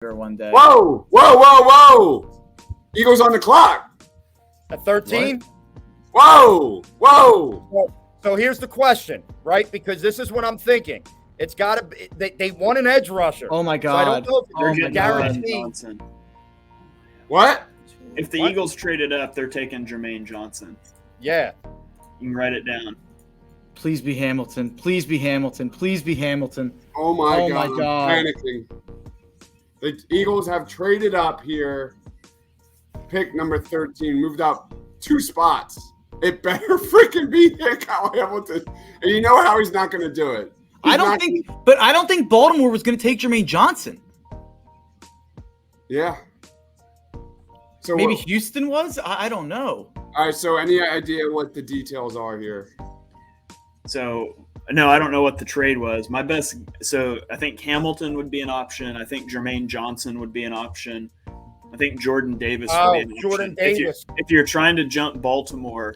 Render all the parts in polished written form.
one day. Whoa, whoa, whoa, whoa! Eagles on the clock. At 13? Whoa, whoa! So here's the question, right? Because this is what I'm thinking. It's got to be they want an edge rusher. Oh my So I don't God! know if Oh they're my guaranteed. God. Johnson. What? If the What? Eagles traded up, they're taking Jermaine Johnson. Yeah. You can write it down. Please be Hamilton. Please be Hamilton. Please be Hamilton. Oh my Oh God! my God. I'm panicking. The Eagles have traded up here. Pick number 13, moved up 2 spots. It better freaking be Kyle Hamilton. And you know how he's not going to do it. I don't think Baltimore was going to take Jermaine Johnson. Yeah. So Maybe what, Houston was. I don't know. all right. So any idea what the details are here? So, no, I don't know what the trade was. I think Hamilton would be an option. I think Jermaine Johnson would be an option. I think Jordan Davis would be an option. Jordan Davis. If you're trying to jump Baltimore,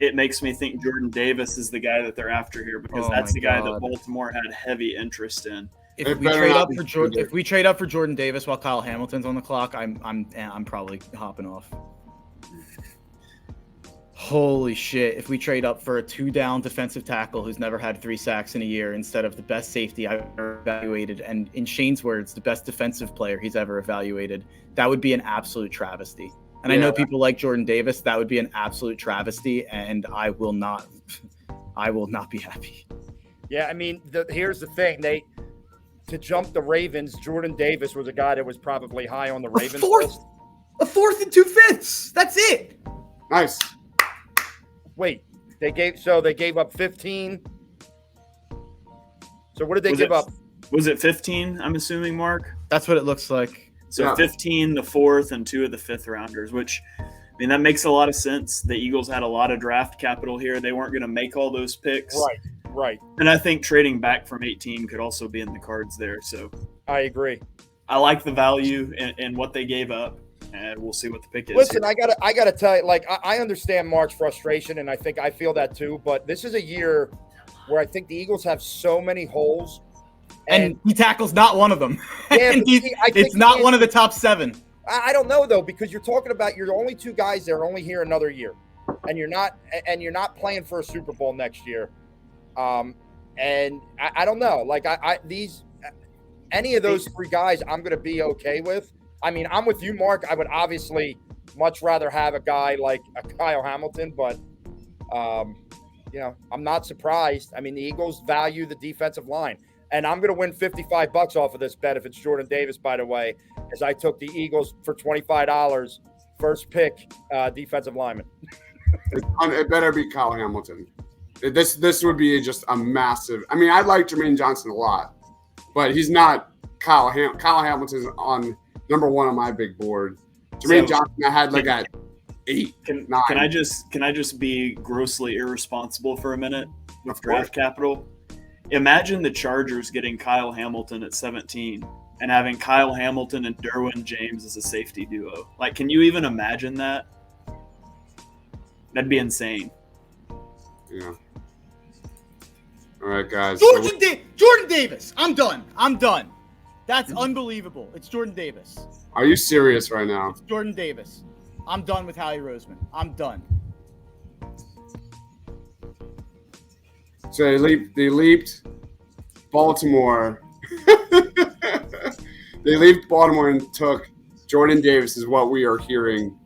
it makes me think Jordan Davis is the guy that they're after here because Oh that's my the guy God. that Baltimore had heavy interest in. If It we better trade not up be for Jordan, Jordan. if we trade up for Jordan Davis while Kyle Hamilton's on the clock, I'm probably hopping off. Holy shit! If we trade up for a 2-down defensive tackle who's never had 3 sacks in a year instead of the best safety I've ever evaluated, and in Shane's words, the best defensive player he's ever evaluated, that would be an absolute travesty. And I know Yeah. people like Jordan Davis. That would be an absolute travesty, and I will not be happy. Yeah, I mean, here's the thing. To jump the Ravens, Jordan Davis was a guy that was probably high on the Ravens list. A 4th and 2 fifths. That's it. Nice. Wait, they gave up 15. So what did they give up? Was it 15, I'm assuming, Mark? That's what it looks like. So Yeah. 15, the 4th, and 2 of the 5th rounders, which, I mean, that makes a lot of sense. The Eagles had a lot of draft capital here. They weren't going to make all those picks. Right. And I think trading back from 18 could also be in the cards there. So I agree. I like the value in what they gave up, and we'll see what the pick is. Listen, I gotta tell you, like I understand Mark's frustration, and I think I feel that too. But this is a year where I think the Eagles have so many holes, And he tackles not one of them. Yeah, And but see, I think it's not he- one of the top 7. I don't know though, because you're talking about you're the only 2 guys that are only here another year, and you're not playing for a Super Bowl next year. And I don't know, like any of those 3 guys, I'm going to be okay with. I mean, I'm with you, Mark. I would obviously much rather have a guy like a Kyle Hamilton, but I'm not surprised. I mean, the Eagles value the defensive line, and I'm going to win $55 off of this bet if it's Jordan Davis, by the way, as I took the Eagles for $25 first pick defensive lineman. It better be Kyle Hamilton. This would be just a massive. I mean, I like Jermaine Johnson a lot, but he's not Kyle Hamilton's on number 1 on my big board. Jermaine Johnson, I had like at 8, 9. Can I just be grossly irresponsible for a minute with draft capital? Imagine the Chargers getting Kyle Hamilton at 17 and having Kyle Hamilton and Derwin James as a safety duo. Like, can you even imagine that? That'd be insane. Yeah. All right, guys. Jordan Davis. I'm done. That's unbelievable. It's Jordan Davis. Are you serious right now? Jordan Davis. I'm done with Howie Roseman. I'm done. So they leaped Baltimore. They leaped Baltimore and took Jordan Davis is what we are hearing.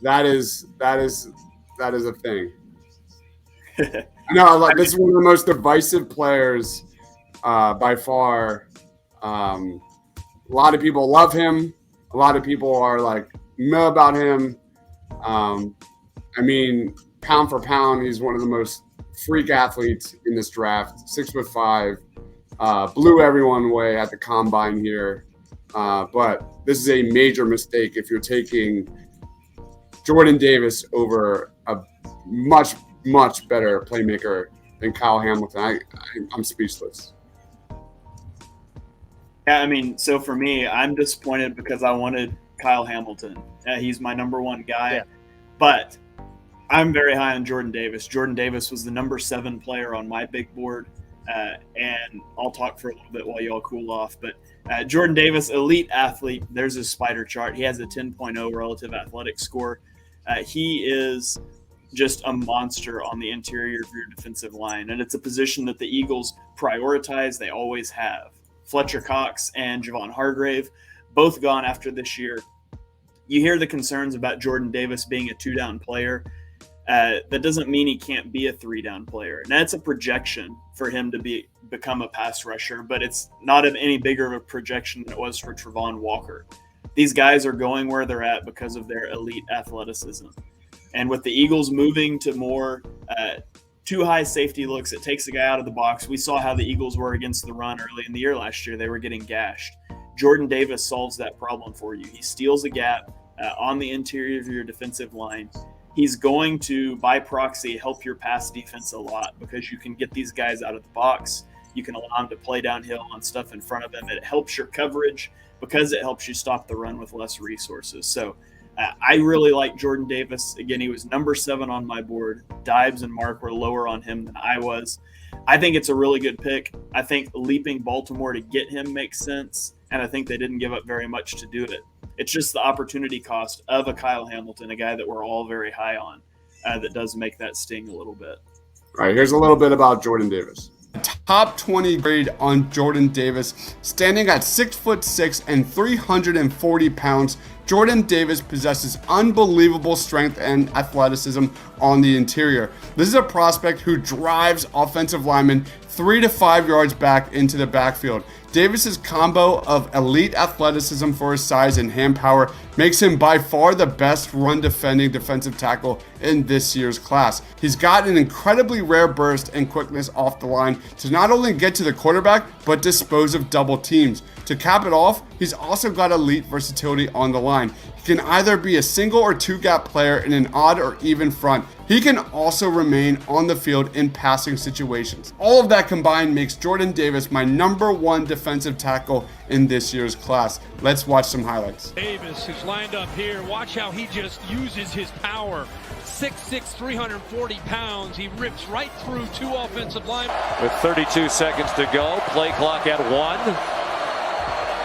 That is a thing. No, this is one of the most divisive players by far. A lot of people love him. A lot of people are like, know about him. I mean, pound for pound, he's one of the most freak athletes in this draft. 6'5", blew everyone away at the combine here. But this is a major mistake if you're taking Jordan Davis over a much, much better playmaker than Kyle Hamilton. I'm speechless. Yeah, I mean, so for me, I'm disappointed because I wanted Kyle Hamilton. He's my number 1 guy. Yeah. But I'm very high on Jordan Davis. Jordan Davis was the number 7 player on my big board. and I'll talk for a little bit while y'all cool off. But Jordan Davis, elite athlete. There's his spider chart. He has a 10.0 relative athletic score. He is just a monster on the interior of your defensive line, and it's a position that the Eagles prioritize. They always have. Fletcher Cox and Javon Hargrave, both gone after this year. You hear the concerns about Jordan Davis being a 2-down player. That doesn't mean he can't be a 3-down player. And that's a projection for him to become a pass rusher, but it's not any bigger of a projection than it was for Travon Walker. These guys are going where they're at because of their elite athleticism. And with the Eagles moving to more too high safety looks, it takes the guy out of the box. We saw how the Eagles were against the run early in the year last year. They were getting gashed. Jordan Davis solves that problem for you. He steals a gap on the interior of your defensive line. He's going to, by proxy, help your pass defense a lot because you can get these guys out of the box. You can allow them to play downhill on stuff in front of them. It helps your coverage because it helps you stop the run with less resources. So I really like Jordan Davis. Again, he was number 7 on my board. Dibes and Mark were lower on him than I was. I think it's a really good pick. I think leaping Baltimore to get him makes sense, and I think they didn't give up very much to do it. It's just the opportunity cost of a Kyle Hamilton, a guy that we're all very high on, that does make that sting a little bit. All right, here's a little bit about Jordan Davis. Top 20 grade on Jordan Davis, standing at 6'6" and 340 pounds. Jordan Davis possesses unbelievable strength and athleticism on the interior. This is a prospect who drives offensive linemen 3 to 5 yards back into the backfield. Davis's combo of elite athleticism for his size and hand power makes him by far the best run defending defensive tackle in this year's class. He's got an incredibly rare burst and quickness off the line to not only get to the quarterback, but dispose of double teams. To cap it off, he's also got elite versatility on the line. He can either be a single or 2-gap player in an odd or even front. He can also remain on the field in passing situations. All of that combined makes Jordan Davis my number 1 defensive tackle in this year's class. Let's watch some highlights. Davis is lined up here. Watch how he just uses his power. 6'6", 340 pounds. He rips right through 2 offensive linemen. With 32 seconds to go, play clock at 1.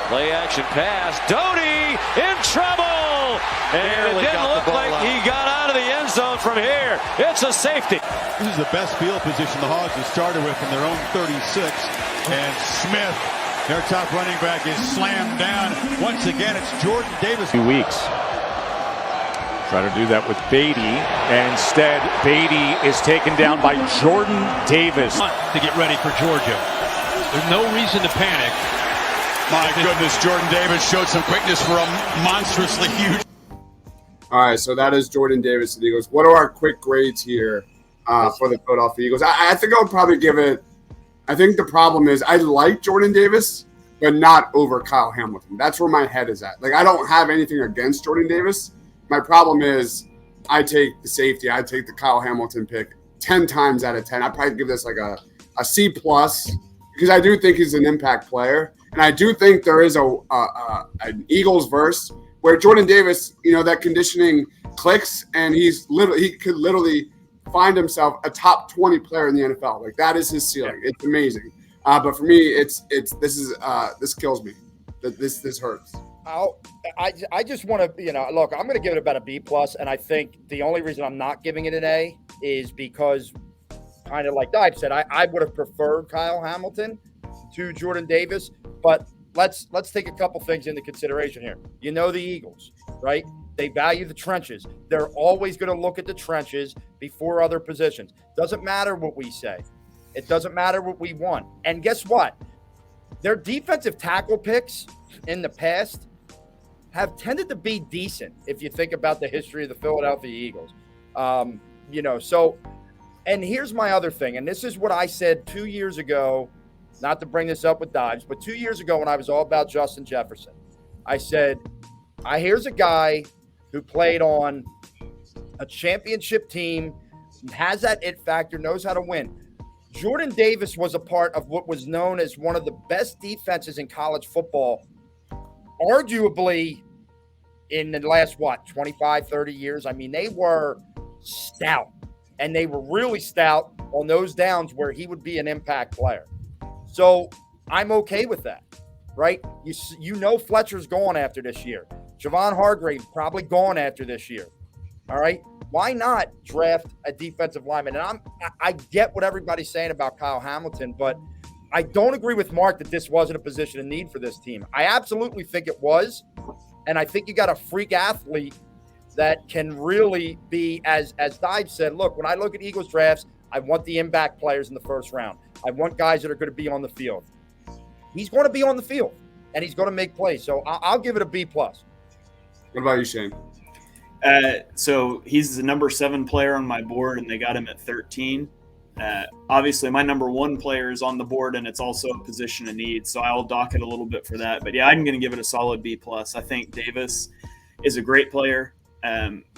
Play action pass. Doty in trouble! And it didn't look like he got out of the end zone from here. It's a safety. This is the best field position the Hogs have started with in their own 36. And Smith, their top running back, is slammed down. Once again, it's Jordan Davis. 2 weeks. Try to do that with Beatty. Instead, Beatty is taken down by Jordan Davis. To get ready for Georgia. There's no reason to panic. My goodness, Jordan Davis showed some quickness for a monstrously huge. All right, so that is Jordan Davis of the Eagles. What are our quick grades here for the Philadelphia Eagles? I think I would probably give it – I think the problem is I like Jordan Davis, but not over Kyle Hamilton. That's where my head is at. Like, I don't have anything against Jordan Davis. My problem is I take the safety. I take the Kyle Hamilton pick 10 times out of 10. I'd probably give this like a C+ because I do think he's an impact player. And I do think there is an Eagles verse where Jordan Davis, that conditioning clicks, and he could literally find himself a top 20 player in the NFL. Like, that is his ceiling. It's amazing. But for me, this kills me. This hurts. I just want to, look, I'm going to give it about a B+, and I think the only reason I'm not giving it an A is because, kind of like Dive said, I would have preferred Kyle Hamilton to Jordan Davis, but let's take a couple things into consideration here. The Eagles, right? They value the trenches. They're always going to look at the trenches before other positions. Doesn't matter what we say. It doesn't matter what we want. And guess what? Their defensive tackle picks in the past have tended to be decent if you think about the history of the Philadelphia Eagles. So, and here's my other thing, and this is what I said 2 years ago, not to bring this up with Dives, but 2 years ago when I was all about Justin Jefferson, I said, here's a guy who played on a championship team, has that it factor, knows how to win. Jordan Davis was a part of what was known as one of the best defenses in college football, arguably in the last, 25, 30 years. I mean, they were stout, and they were really stout on those downs where he would be an impact player. So I'm okay with that, right? You know Fletcher's gone after this year. Javon Hargrave probably gone after this year. All right. Why not draft a defensive lineman? And I get what everybody's saying about Kyle Hamilton, but I don't agree with Mark that this wasn't a position of need for this team. I absolutely think it was. And I think you got a freak athlete that can really be, as Dive said, look, when I look at Eagles drafts, I want the impact players in the first round. I want guys that are going to be on the field. He's going to be on the field, and he's going to make plays. So I'll give it a B+. What about you, Shane? So he's the number 7 player on my board, and they got him at 13. Obviously, my number 1 player is on the board, and it's also a position of need, so I'll dock it a little bit for that. But yeah, I'm going to give it a solid B+. I think Davis is a great player.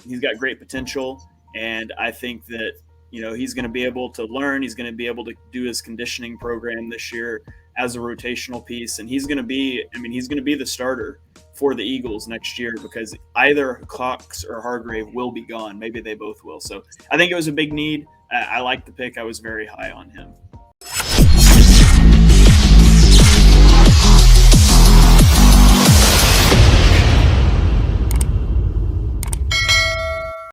He's got great potential, and I think that he's going to be able to learn. He's going to be able to do his conditioning program this year as a rotational piece, and he's going to be the starter for the Eagles next year because either Cox or Hargrave will be gone. Maybe they both will. So I think it was a big need. I like the pick. I was very high on him.